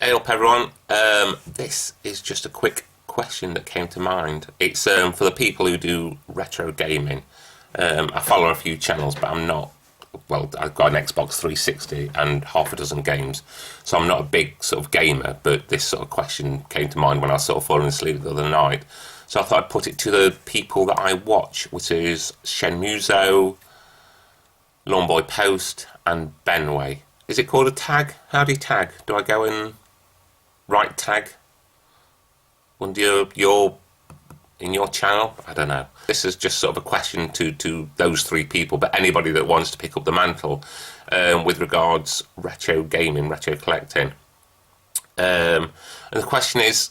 Hey up everyone, this is just a quick question that came to mind. It's for the people who do retro gaming. I follow a few channels, but I'm not, well, I've got an Xbox 360 and half a dozen games, so I'm not a big sort of gamer, but this sort of question came to mind when I was sort of falling asleep the other night. So I thought I'd put it to the people that I watch, which is Shenmuzo, Lawnboy Post and Benway. Is it called a tag? How do you tag? Do I go and right tag under your in your channel? I don't know. This is just sort of a question to those three people, but anybody that wants to pick up the mantle with regards retro gaming, retro collecting. And the question is,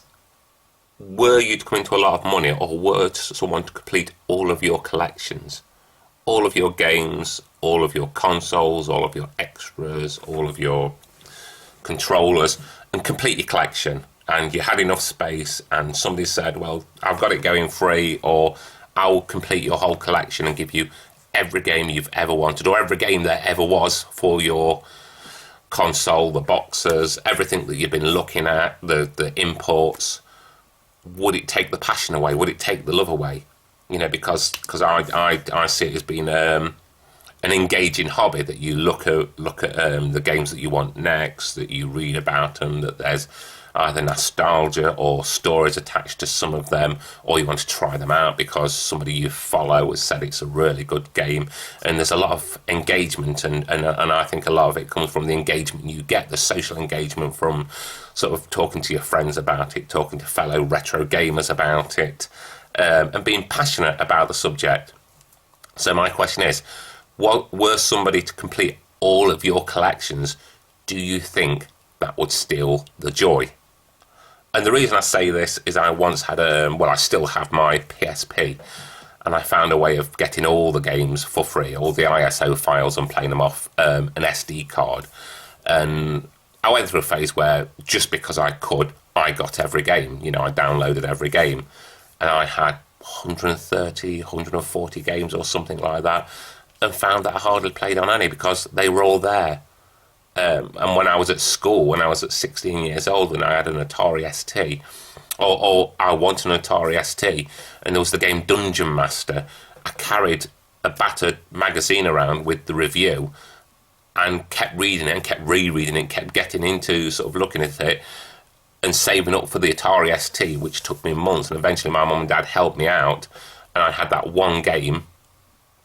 were you to come into a lot of money, or were someone to complete all of your collections, all of your games, all of your consoles, all of your extras, all of your controllers, and complete your collection, and you had enough space and somebody said, well, I've got it going free, or I'll complete your whole collection and give you every game you've ever wanted, or every game there ever was for your console, the boxes, everything that you've been looking at, the imports. Would it take the passion away? Would it take the love away? You know, because I see it as being an engaging hobby, that you look at the games that you want next, that you read about them, that there's either nostalgia or stories attached to some of them, or you want to try them out because somebody you follow has said it's a really good game, and there's a lot of engagement, and I think a lot of it comes from the engagement you get, the social engagement from sort of talking to your friends about it, talking to fellow retro gamers about it, and being passionate about the subject. So my question is, what were somebody to complete all of your collections, do you think that would steal the joy? And the reason I say this is I once had I still have my PSP, and I found a way of getting all the games for free, all the ISO files, and playing them off an SD card. And I went through a phase where just because I could, I got every game. You know, I downloaded every game, and I had 130, 140 games or something like that, and found that I hardly played on any because they were all there. And when I was at school, when I was at 16 years old, and I had an Atari ST, or I wanted an Atari ST, and there was the game Dungeon Master, I carried a battered magazine around with the review and kept reading it and kept rereading it, kept getting into sort of looking at it and saving up for the Atari ST, which took me months, and eventually my mum and dad helped me out, and I had that one game.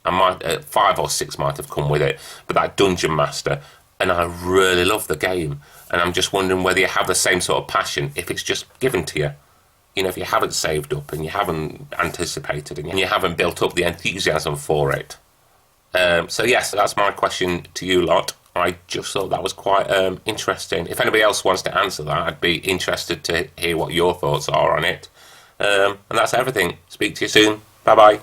I might 5 or 6 might have come with it, but that Dungeon Master, and I really love the game. And I'm just wondering whether you have the same sort of passion if it's just given to you. You know, if you haven't saved up and you haven't anticipated and you haven't built up the enthusiasm for it. So yes, that's my question to you lot. I just thought that was quite interesting. If anybody else wants to answer that, I'd be interested to hear what your thoughts are on it. And that's everything. Speak to you soon. Bye bye.